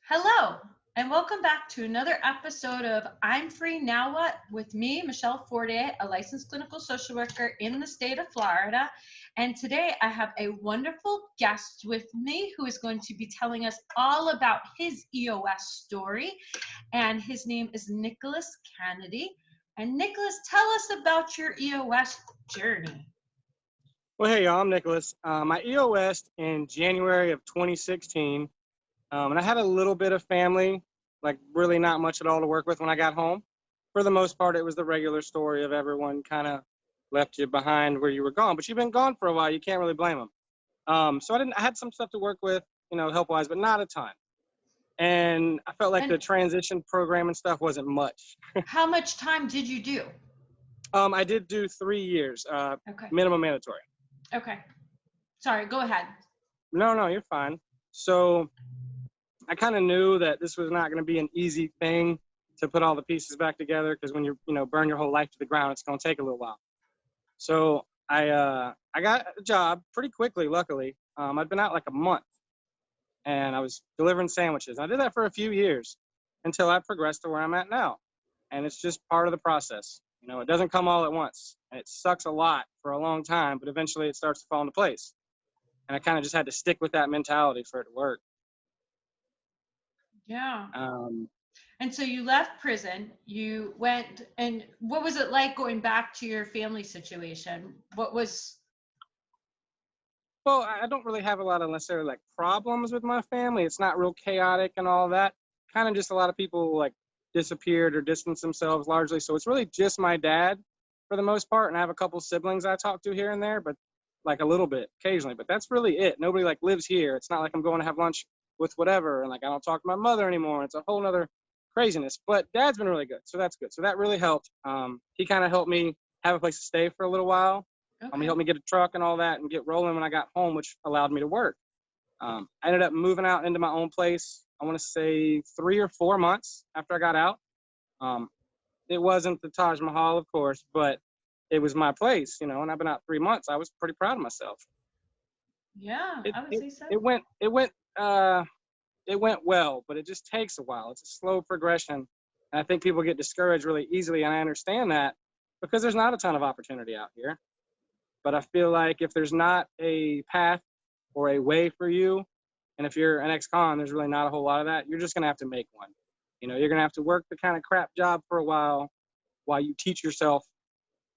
Hello, and welcome back to another episode of I'm Free Now What with me, Michelle Fortier, a licensed clinical social worker in the state of Florida. And today I have a wonderful guest with me who is going to be telling us all about his EOS story. And his name is Nicholas Cannady. And Nicholas, tell us about your EOS journey. Well, hey, y'all, I'm Nicholas. I EOS'd in January of 2016, and I had a little bit of family, like really not much at all to work with when I got home. For the most part, it was the regular story of everyone kind of left you behind where you were gone, but you've been gone for a while. You can't really blame them. So I had some stuff to work with, help-wise, but not a ton. And I felt like the transition program and stuff wasn't much. How much time did you do? I did do 3 years, Okay. minimum mandatory. Okay. Sorry, go ahead. No, you're fine. So I kind of knew that this was not going to be an easy thing to put all the pieces back together, because when you burn your whole life to the ground, it's going to take a little while. So I got a job pretty quickly, luckily. I'd been out like a month, and I was delivering sandwiches. I did that for a few years until I progressed to where I'm at now. And it's just part of the process. It doesn't come all at once, and it sucks a lot for a long time, but eventually it starts to fall into place. And I kind of just had to stick with that mentality for it to work. Yeah. And so you left prison, you went, and what was it like going back to your family situation? Well, I don't really have a lot of necessarily like problems with my family. It's not real chaotic and all that. Kind of just a lot of people like disappeared or distanced themselves largely. So it's really just my dad for the most part. And I have a couple siblings I talk to here and there, but like a little bit occasionally, but that's really it. Nobody like lives here. It's not like I'm going to have lunch with whatever. And like, I don't talk to my mother anymore. It's a whole nother craziness, but dad's been really good. So that's good. So that really helped. He kind of helped me have a place to stay for a little while. okay. He helped me get a truck and all that and get rolling when I got home, which allowed me to work. I ended up moving out into my own place, I want to say 3 or 4 months after I got out. It wasn't the Taj Mahal, of course, but it was my place, and I've been out 3 months. I was pretty proud of myself. Yeah, I would say so. It went well, but it just takes a while. It's a slow progression. And I think people get discouraged really easily. And I understand that because there's not a ton of opportunity out here. But I feel like if there's not a path or a way for you, and if you're an ex-con, there's really not a whole lot of that. You're just going to have to make one. You're going to have to work the kind of crap job for a while you teach yourself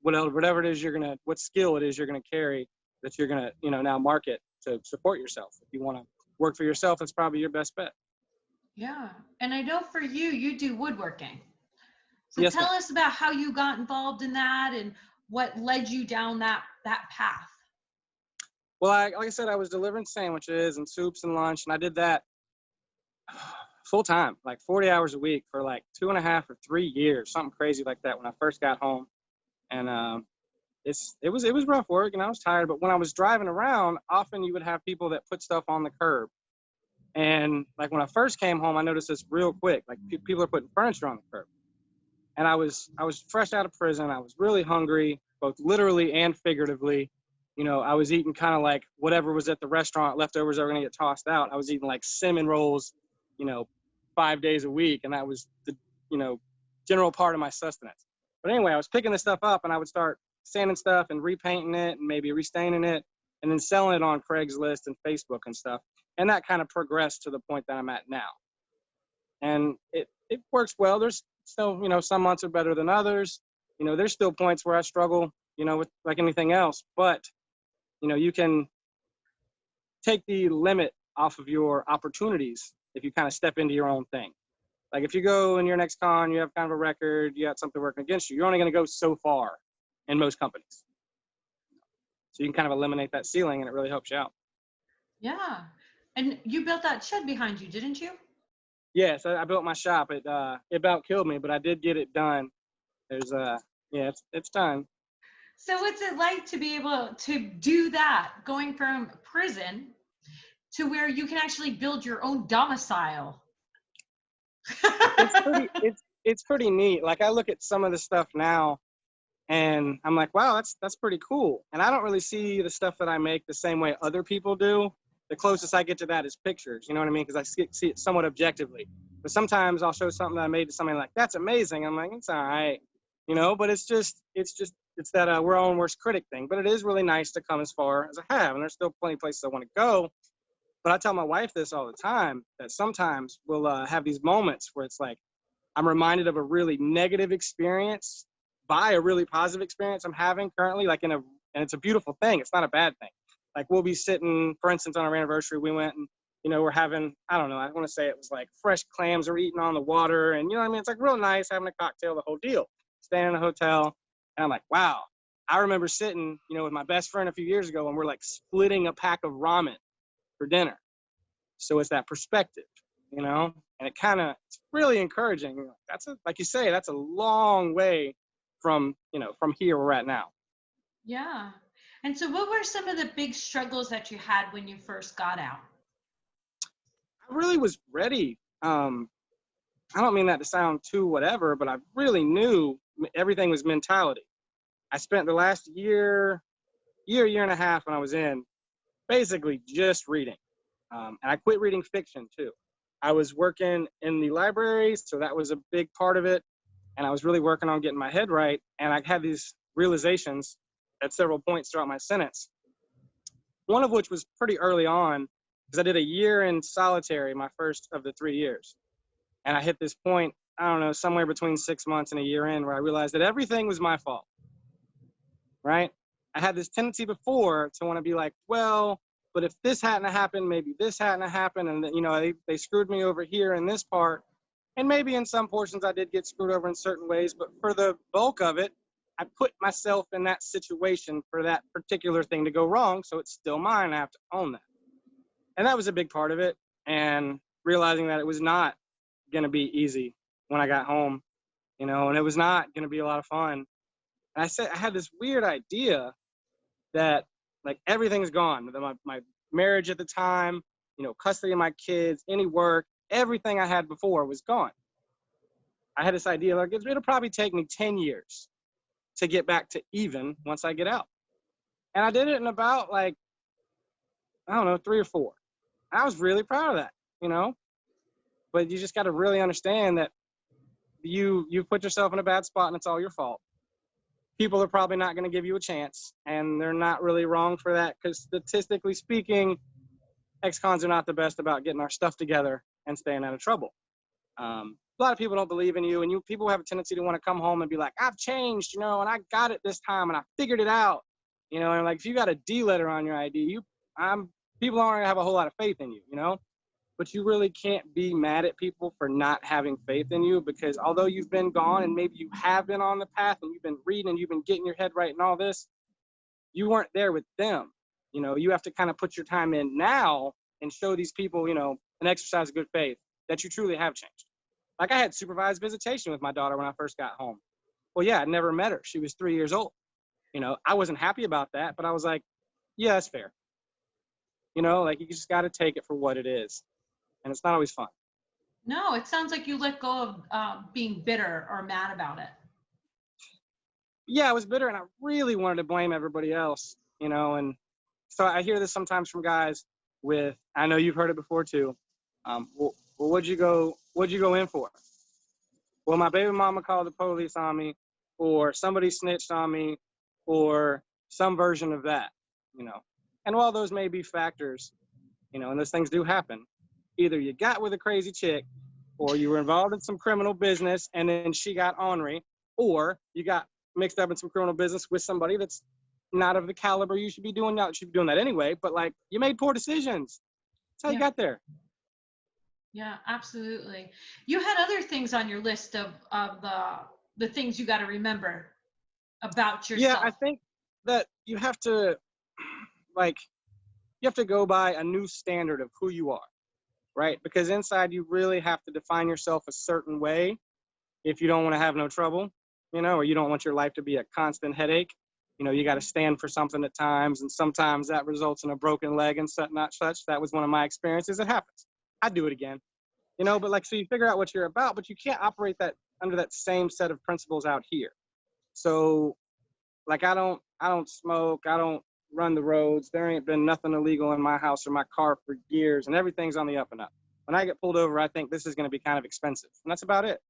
whatever it is what skill it is you're going to carry that you're going to, now market to support yourself. If you want to work for yourself, that's probably your best bet. Yeah. And I know for you do woodworking. So yes, tell ma'am. us about how you got involved in that and what led you down that path. Well, like I said, I was delivering sandwiches and soups and lunch, and I did that full time, like 40 hours a week for like 2.5 or 3 years, something crazy like that when I first got home. And it was rough work, and I was tired. But when I was driving around, often you would have people that put stuff on the curb. And like when I first came home, I noticed this real quick. Like people are putting furniture on the curb. And I was fresh out of prison. I was really hungry, both literally and figuratively. I was eating kind of like whatever was at the restaurant, leftovers that were going to get tossed out. I was eating like cinnamon rolls, 5 days a week. And that was the, general part of my sustenance. But anyway, I was picking this stuff up, and I would start sanding stuff and repainting it and maybe restaining it and then selling it on Craigslist and Facebook and stuff. And that kind of progressed to the point that I'm at now. And it works well. There's still, some months are better than others. There's still points where I struggle, with like anything else. But, you can take the limit off of your opportunities if you kind of step into your own thing. Like if you go in your next con, you have kind of a record, you got something working against you, you're only going to go so far in most companies. So you can kind of eliminate that ceiling, and it really helps you out. Yeah. And you built that shed behind you, didn't you? Yes, I built my shop. It about killed me, but I did get it done. It's done. So what's it like to be able to do that, going from prison to where you can actually build your own domicile? It's pretty neat. Like I look at some of the stuff now, and I'm like, wow, that's pretty cool. And I don't really see the stuff that I make the same way other people do. the closest I get to that is pictures, you know what I mean? Because I see it somewhat objectively. But sometimes I'll show something that I made to somebody like, that's amazing. I'm like, it's all right, you know, but it's that we're our own worst critic thing. But it is really nice to come as far as I have, and there's still plenty of places I want to go. But I tell my wife this all the time, that sometimes we'll have these moments where it's like, I'm reminded of a really negative experience by a really positive experience I'm having currently, and it's a beautiful thing. It's not a bad thing. Like, we'll be sitting, for instance, on our anniversary, we went and, you know, we're having, I don't know, I want to say it was like fresh clams we're eating on the water. And, you know what I mean? It's like real nice having a cocktail, the whole deal. Staying in a hotel. And I'm like, wow. I remember sitting, you know, with my best friend a few years ago, and we're like splitting a pack of ramen for dinner. So it's that perspective, you know, and it's really encouraging. Like you say, that's a long way from here we're at now. Yeah. And so what were some of the big struggles that you had when you first got out? I really was ready. I don't mean that to sound too whatever, but I really knew everything was mentality. I spent the last year and a half when I was in basically just reading. And I quit reading fiction too. I was working in the library, so that was a big part of it. And I was really working on getting my head right. And I had these realizations at several points throughout my sentence. One of which was pretty early on, because I did a year in solitary, my first of the 3 years. And I hit this point, I don't know, somewhere between 6 months and a year in, where I realized that everything was my fault, right? I had this tendency before to want to be like, well, but if this hadn't happened, maybe this hadn't happened. And, you know, they screwed me over here in this part. And maybe in some portions I did get screwed over in certain ways, but for the bulk of it, I put myself in that situation for that particular thing to go wrong. So it's still mine. I have to own that. And that was a big part of it. And realizing that it was not going to be easy when I got home, you know, and it was not going to be a lot of fun. And I had this weird idea that like everything's gone. My marriage at the time, you know, custody of my kids, any work, everything I had before was gone. I had this idea like it'll probably take me 10 years to get back to even once I get out. And I did it in about like, I don't know, 3 or 4. I was really proud of that, you know, but you just got to really understand that you've put yourself in a bad spot and it's all your fault. People are probably not going to give you a chance, and they're not really wrong for that, because statistically speaking, ex-cons are not the best about getting our stuff together and staying out of trouble. A lot of people don't believe in you, and people have a tendency to want to come home and be like, I've changed, you know, and I got it this time, and I figured it out, you know, and like if you got a D letter on your ID, people aren't going to have a whole lot of faith in you, you know. But you really can't be mad at people for not having faith in you, because although you've been gone and maybe you have been on the path and you've been reading and you've been getting your head right and all this, you weren't there with them. You know, you have to kind of put your time in now and show these people, you know, an exercise of good faith that you truly have changed. Like I had supervised visitation with my daughter when I first got home. Well, yeah, I'd never met her. She was 3 years old. You know, I wasn't happy about that, but I was like, yeah, that's fair. You know, like you just got to take it for what it is. And it's not always fun. No, it sounds like you let go of being bitter or mad about it. Yeah, I was bitter and I really wanted to blame everybody else, you know, and so I hear this sometimes from guys I know you've heard it before too. Well, what'd you go in for? Well, my baby mama called the police on me, or somebody snitched on me, or some version of that, you know. And while those may be factors, you know, and those things do happen, either you got with a crazy chick, or you were involved in some criminal business and then she got ornery, or you got mixed up in some criminal business with somebody that's not of the caliber you should be doing. Not should be doing that anyway, but like you made poor decisions. That's how you got there. Yeah, absolutely. You had other things on your list of the things you got to remember about yourself. Yeah, I think that you have to go by a new standard of who you are, right? Because inside you really have to define yourself a certain way if you don't want to have no trouble, you know, or you don't want your life to be a constant headache. You know, you got to stand for something at times, and sometimes that results in a broken leg and such. That was one of my experiences. It happens. I'd do it again, you know, but like, so you figure out what you're about, but you can't operate that under that same set of principles out here. So like, I don't smoke. I don't run the roads. There ain't been nothing illegal in my house or my car for years, and everything's on the up and up. When I get pulled over, I think this is going to be kind of expensive, and that's about it.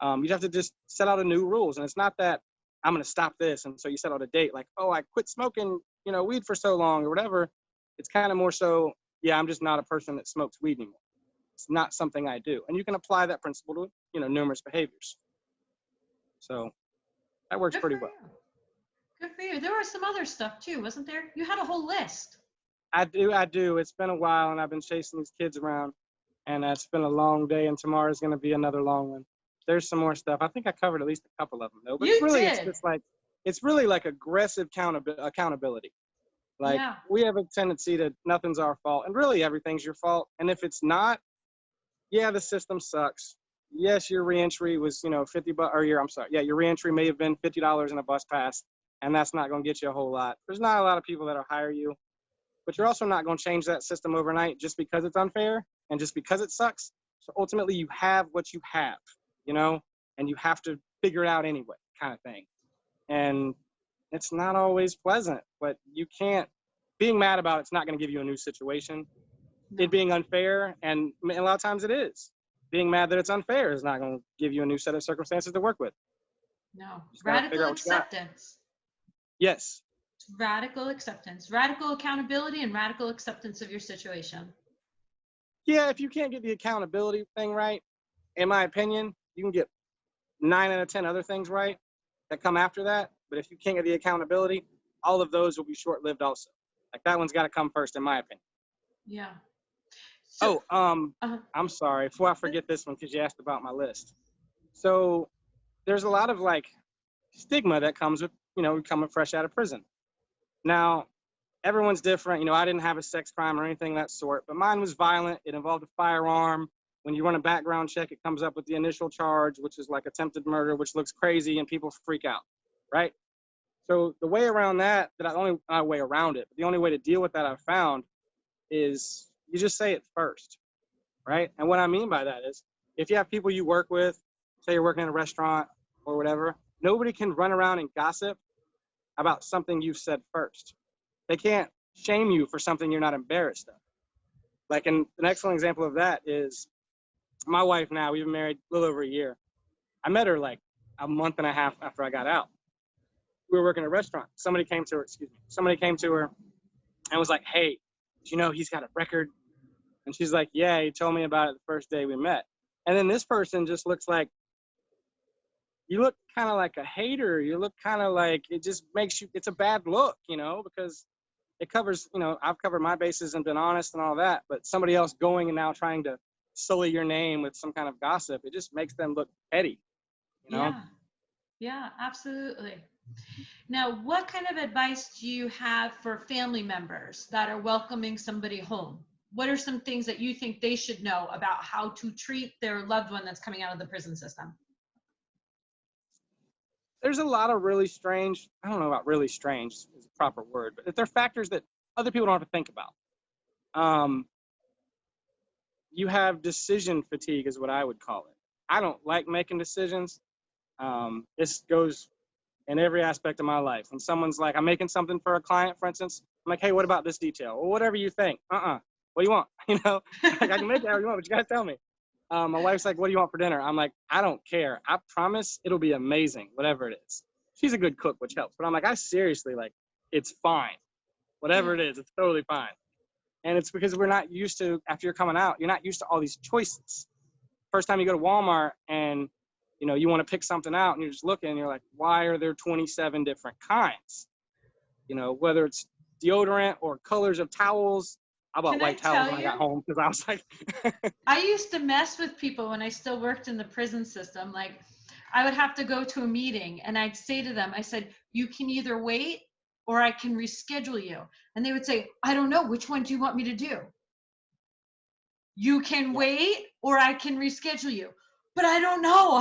You'd have to just set out a new rules, and it's not that I'm going to stop this, and so you set out a date like, oh, I quit smoking, weed for so long or whatever. It's kind of more so, yeah, I'm just not a person that smokes weed anymore. It's not something I do, and you can apply that principle to numerous behaviors. So that works pretty well. Good for you. There was some other stuff too, wasn't there? You had a whole list. I do. It's been a while, and I've been chasing these kids around, and it's been a long day, and tomorrow's going to be another long one. There's some more stuff. I think I covered at least a couple of them, though. But it's really like aggressive accountability. Like, we have a tendency to nothing's our fault, and really everything's your fault. And if it's not, yeah, the system sucks. Yes, your reentry was, your reentry may have been $50 in a bus pass, and that's not going to get you a whole lot. There's not a lot of people that'll hire you, but you're also not going to change that system overnight just because it's unfair and just because it sucks. So ultimately, you have what you have, and you have to figure it out anyway, kind of thing. And it's not always pleasant, but you can't, being mad about it's not going to give you a new situation. No. It being unfair, and a lot of times it is. Being mad that it's unfair is not going to give you a new set of circumstances to work with. No. Radical acceptance. Yes. Radical acceptance, radical accountability, and radical acceptance of your situation. Yeah, if you can't get the accountability thing right, in my opinion, you can get 9 out of 10 other things right that come after that. But if you can't get the accountability, all of those will be short-lived also. Like, that one's got to come first, in my opinion. Yeah. So, I'm sorry, before I forget this one, because you asked about my list. So there's a lot of stigma that comes with, coming fresh out of prison. Now, everyone's different. I didn't have a sex crime or anything of that sort, but mine was violent. It involved a firearm. When you run a background check, it comes up with the initial charge, which is like attempted murder, which looks crazy and people freak out, right? So the way around that, not a way around it, but the only way to deal with that I've found is you just say it first, right? And what I mean by that is, if you have people you work with, say you're working in a restaurant or whatever, nobody can run around and gossip about something you've said first. They can't shame you for something you're not embarrassed of. Like, an excellent example of that is my wife now. We've been married a little over a year. I met her like a month and a half after I got out. We were working at a restaurant. Somebody came to her and was like, hey, do you know he's got a record? And she's like, yeah, he told me about it the first day we met. And then this person just looks like, you look kind of like a hater. You look kind of like, it just makes you, it's a bad look, because it covers, I've covered my bases and been honest and all that, but somebody else going and now trying to sully your name with some kind of gossip, it just makes them look petty, Yeah, absolutely. Now, what kind of advice do you have for family members that are welcoming somebody home? What are some things that you think they should know about how to treat their loved one that's coming out of the prison system? There's a lot of really strange, I don't know about really strange is a proper word, but they're factors that other people don't have to think about. You have decision fatigue is what I would call it. I don't like making decisions. This goes in every aspect of my life. When someone's like, I'm making something for a client, for instance, I'm like, hey, what about this detail? Well, whatever you think. What do you want? Like, I can make it however you want, but you gotta tell me. My wife's like, what do you want for dinner? I'm like, I don't care. I promise it'll be amazing, whatever it is. She's a good cook, which helps. But I'm like, I seriously, it's fine. Whatever it is, it's totally fine. And it's because we're not used to, after you're coming out, you're not used to all these choices. First time you go to Walmart and, you want to pick something out and you're just looking and you're like, why are there 27 different kinds? Whether it's deodorant or colors of towels. I bought white towels when I got home because I was like. I used to mess with people when I still worked in the prison system. Like, I would have to go to a meeting and I'd say to them, I said, you can either wait or I can reschedule you. And they would say, I don't know. Which one do you want me to do? You can wait or I can reschedule you. But I don't know.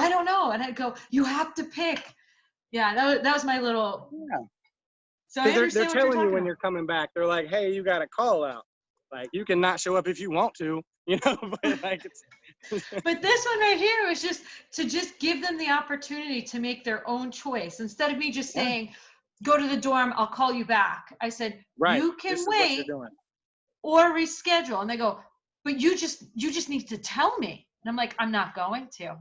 And I'd go, you have to pick. Yeah, that was my little. Yeah. So they're telling you when you're coming back. They're like, hey, you got a call out. Like, you can not show up if you want to, but like it's. But this one right here was just to give them the opportunity to make their own choice instead of me just saying, go to the dorm, I'll call you back. I said, Right. you can This is what you're wait doing. or reschedule. And they go, but you just need to tell me. And I'm like, I'm not going to.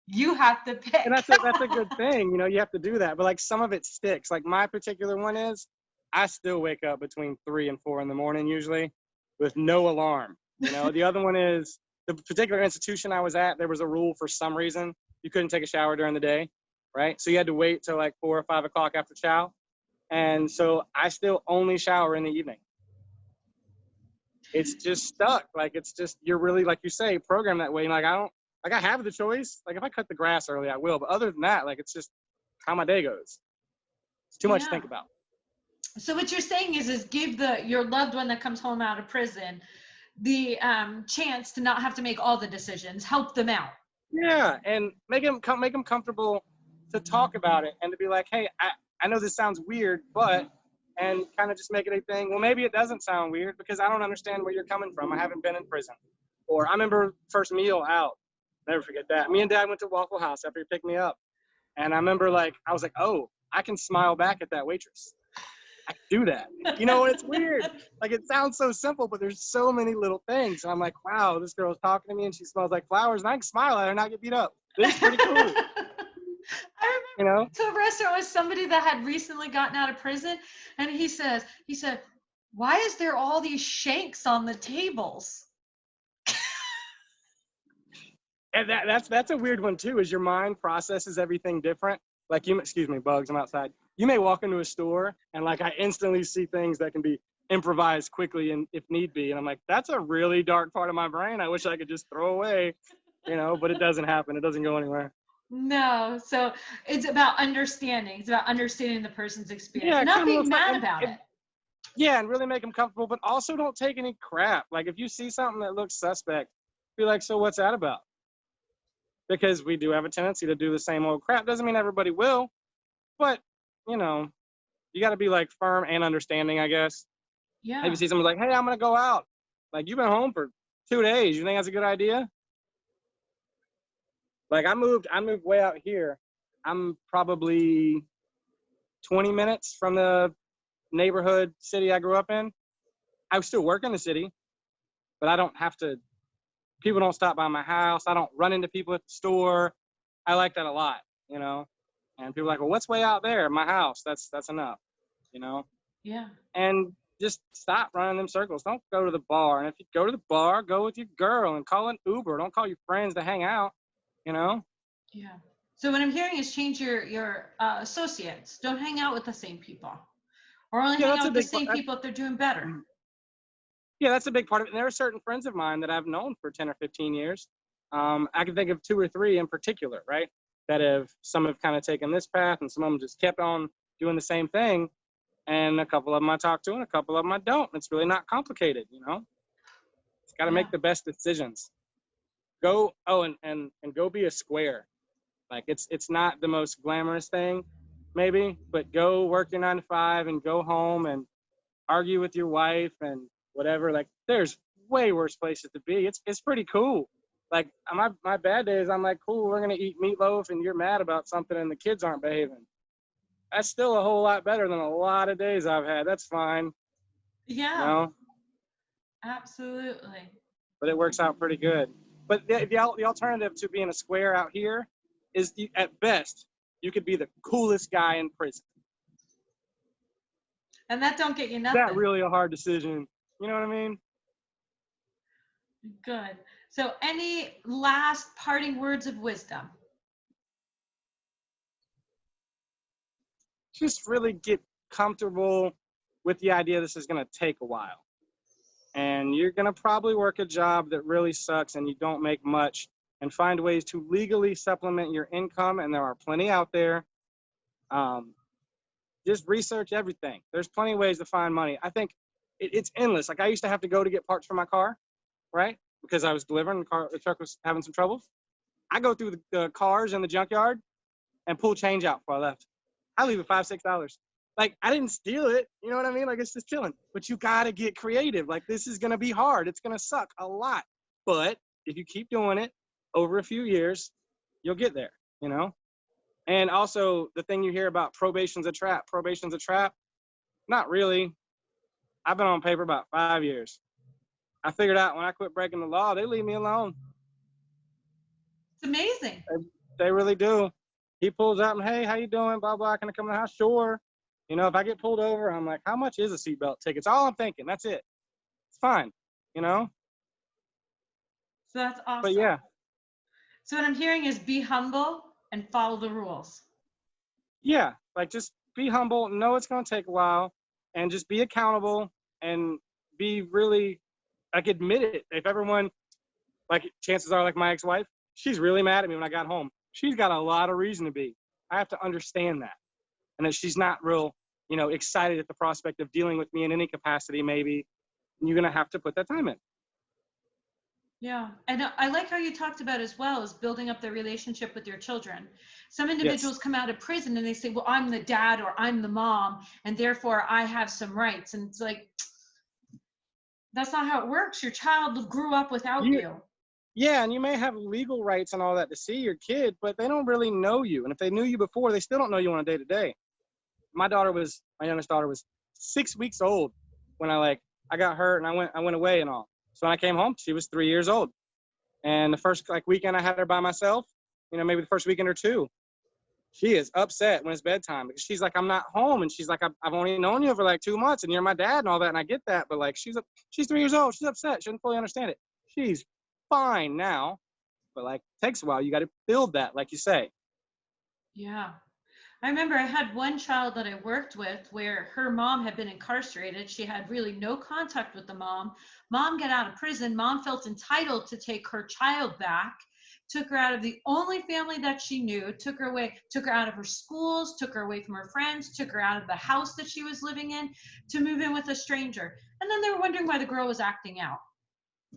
You have to pick. And that's a good thing, you know, you have to do that. But like some of it sticks. Like my particular one is, I still wake up between 3 and 4 in the morning usually with no alarm. You know, the other one is the particular institution I was at, there was a rule for some reason. You couldn't take a shower during the day, right? So you had to wait till like 4 or 5 o'clock after chow. And so I still only shower in the evening. It's just stuck. Like, it's just, you're really, like you say, programmed that way. And like, I have the choice. Like if I cut the grass early, I will. But other than that, like, it's just how my day goes. It's too much to think about. So what you're saying is give your loved one that comes home out of prison the chance to not have to make all the decisions, help them out. Yeah, and make them comfortable to talk about it and to be like, hey, I know this sounds weird, but, and kind of just make it a thing. Well, maybe it doesn't sound weird because I don't understand where you're coming from. I haven't been in prison. Or I remember first meal out. Never forget that. Me and Dad went to Waffle House after he picked me up. And I remember I was like, oh, I can smile back at that waitress. I can do that. You know, it's weird. Like it sounds so simple, but there's so many little things. And I'm like, wow, this girl's talking to me and she smells like flowers and I can smile at her and not get beat up. This is pretty cool. I remember to a restaurant with somebody that had recently gotten out of prison, and he said, why is there all these shanks on the tables? And that's a weird one too, is your mind processes everything different. Like excuse me, bugs, I'm outside. You may walk into a store and like I instantly see things that can be improvised quickly and if need be. And I'm like, that's a really dark part of my brain. I wish I could just throw away, you know, but it doesn't happen. It doesn't go anywhere. No. So it's about understanding. It's about understanding the person's experience. Yeah, Not being mad about it. Yeah, and really make them comfortable, but also don't take any crap. Like if you see something that looks suspect, be like, so what's that about? Because we do have a tendency to do the same old crap. Doesn't mean everybody will, but you know, you got to be like firm and understanding, I guess. Yeah. Maybe see someone like, hey, I'm going to go out. Like you've been home for 2 days. You think that's a good idea? Like I moved way out here. I'm probably 20 minutes from the neighborhood city I grew up in. I still work in the city, but I don't have to, people don't stop by my house. I don't run into people at the store. I like that a lot, you know? And people are like, well, what's way out there? My house. That's enough, you know? Yeah. And just stop running them circles. Don't go to the bar. And if you go to the bar, go with your girl and call an Uber. Don't call your friends to hang out, you know? Yeah. So what I'm hearing is change your associates. Don't hang out with the same people. Or only hang out with the same people if they're doing better. Yeah, that's a big part of it. And there are certain friends of mine that I've known for 10 or 15 years. I can think of 2 or 3 in particular, right? That some have kind of taken this path and some of them just kept on doing the same thing. And a couple of them I talk to and a couple of them I don't. It's really not complicated, you know? It's got to make the best decisions. Go, and go be a square. Like it's not the most glamorous thing, maybe, but go work your 9 to 5 and go home and argue with your wife and whatever. Like there's way worse places to be. It's pretty cool. Like my bad days, I'm like, cool, we're gonna eat meatloaf and you're mad about something and the kids aren't behaving. That's still a whole lot better than a lot of days I've had. That's fine. Yeah. You know? Absolutely. But it works out pretty good. But the alternative to being a square out here is at best, you could be the coolest guy in prison. And that don't get you nothing. That's really a hard decision. You know what I mean? Good. So any last parting words of wisdom? Just really get comfortable with the idea this is going to take a while. And you're going to probably work a job that really sucks and you don't make much, and find ways to legally supplement your income. And there are plenty out there. Just research everything. There's plenty of ways to find money. I think it's endless. Like I used to have to go to get parts for my car, right? Because I was delivering, the truck was having some trouble. I go through the cars in the junkyard and pull change out before I left. I leave it $5, $6. Like I didn't steal it. You know what I mean? Like it's just chilling. But you got to get creative. Like this is going to be hard. It's going to suck a lot. But if you keep doing it over a few years, you'll get there, you know? And also the thing you hear about probation's a trap. Probation's a trap. Not really. I've been on paper about 5 years. I figured out when I quit breaking the law, they leave me alone. It's amazing. They really do. He pulls up and, hey, how you doing? Blah, blah. Can I come to the house? Sure. You know, if I get pulled over, I'm like, how much is a seatbelt ticket? It's all I'm thinking. That's it. It's fine. You know? So that's awesome. But yeah. So what I'm hearing is be humble and follow the rules. Yeah. Like just be humble, know it's going to take a while, and just be accountable and be really, like, admit it. If everyone, like, chances are, like my ex-wife, she's really mad at me when I got home. She's got a lot of reason to be. I have to understand that. And that she's not real, you know, excited at the prospect of dealing with me in any capacity, maybe. And you're going to have to put that time in. Yeah. And I like how you talked about as well as building up the relationship with your children. Some individuals come out of prison and they say, well, I'm the dad or I'm the mom, and therefore I have some rights. And it's like, that's not how it works. Your child grew up without you. Yeah, and you may have legal rights and all that to see your kid, but they don't really know you. And if they knew you before, they still don't know you on a day-to-day. My youngest daughter was 6 weeks old when I got hurt and I went away and all. So when I came home, she was 3 years old. And the first weekend I had her by myself, you know, maybe the first weekend or two, she is upset when it's bedtime because she's like, I'm not home. And she's like, I've only known you for like 2 months and you're my dad and all that. And I get that. But like, she's 3 years old. She's upset. She doesn't fully understand it. She's fine now. But like, it takes a while. You got to build that, like you say. Yeah. I remember I had one child that I worked with where her mom had been incarcerated. She had really no contact with the mom. Mom got out of prison. Mom felt entitled to take her child back, took her out of the only family that she knew, took her out of her schools, took her away from her friends, took her out of the house that she was living in to move in with a stranger. And then they were wondering why the girl was acting out.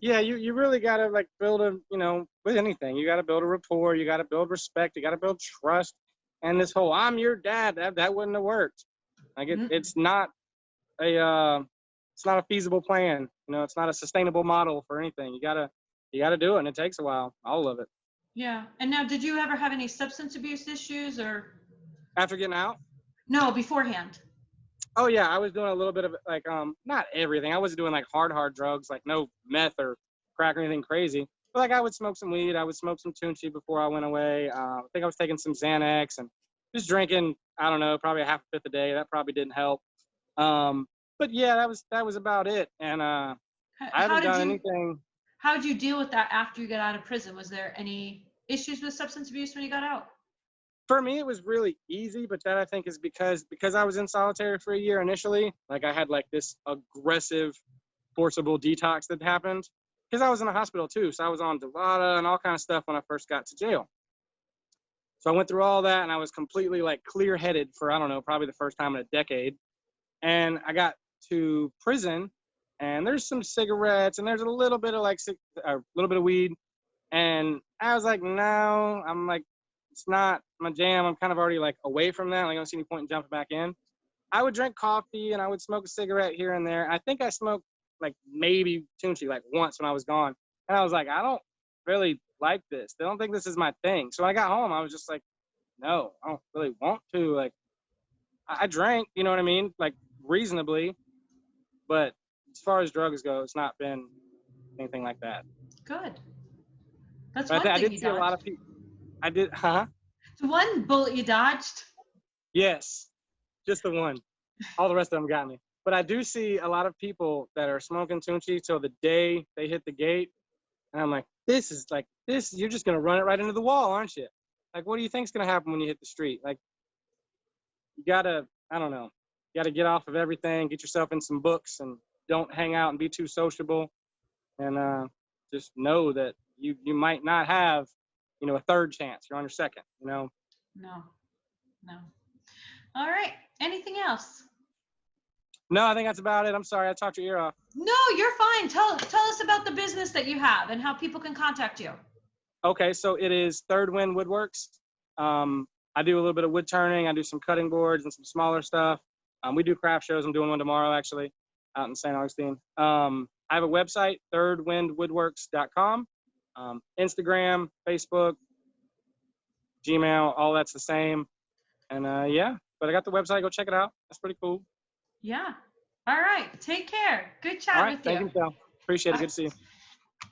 Yeah, you really got to like build with anything, you got to build a rapport, you got to build respect, you got to build trust. And this whole I'm your dad, that wouldn't have worked. Like it's not a feasible plan. You know, it's not a sustainable model for anything. You gotta do it, and it takes a while. All of it. Yeah. And now, did you ever have any substance abuse issues or? After getting out? No, beforehand. Oh yeah, I was doing a little bit of like not everything. I wasn't doing like hard drugs, like no meth or crack or anything crazy. But like I would smoke some weed, I would smoke some Tunchi before I went away. I think I was taking some Xanax and just drinking, I don't know, probably a half a fifth a day. That probably didn't help. But yeah, that was about it. And I haven't done anything. How did you deal with that after you got out of prison? Was there any issues with substance abuse when you got out? For me, it was really easy, but that I think is because I was in solitary for a year initially. Like I had like this aggressive, forcible detox that happened because I was in a hospital too. So I was on Dilaudid and all kind of stuff when I first got to jail. So I went through all that and I was completely like clear-headed for, I don't know, probably the first time in a decade. And I got to prison and there's some cigarettes and there's a little bit of weed. And I was like, no, I'm like, it's not my jam. I'm kind of already like away from that. Like I don't see any point in jumping back in. I would drink coffee and I would smoke a cigarette here and there. I think I smoked like maybe Tunchi like once when I was gone. And I was like, I don't really like this. They don't think this is my thing. So when I got home, I was just like, no, I don't really want to. Like I drank, you know what I mean? Like reasonably. But as far as drugs go, it's not been anything like that. Good. That's one thing I did see a lot of people. I did, huh? It's one bullet you dodged. Yes, just the one. All the rest of them got me. But I do see a lot of people that are smoking Tunchi till the day they hit the gate. And I'm like, this, you're just going to run it right into the wall, aren't you? Like, what do you think's going to happen when you hit the street? Like, you got to, I don't know, you got to get off of everything, get yourself in some books and don't hang out and be too sociable. And just know that you might not have, you know, a third chance. You're on your second, you know? No. All right. Anything else? No, I think that's about it. I'm sorry. I talked your ear off. No, you're fine. Tell us about the business that you have and how people can contact you. Okay. So it is Third Wind Woodworks. I do a little bit of wood turning. I do some cutting boards and some smaller stuff. We do craft shows. I'm doing one tomorrow, actually, out in St. Augustine. I have a website, thirdwindwoodworks.com. Instagram, Facebook, Gmail, all that's the same. And yeah, but I got the website. Go check it out. That's pretty cool. Yeah. All right. Take care. Good All chat right. with Thank you. you, Michelle. Appreciate it. Uh, Good to see you.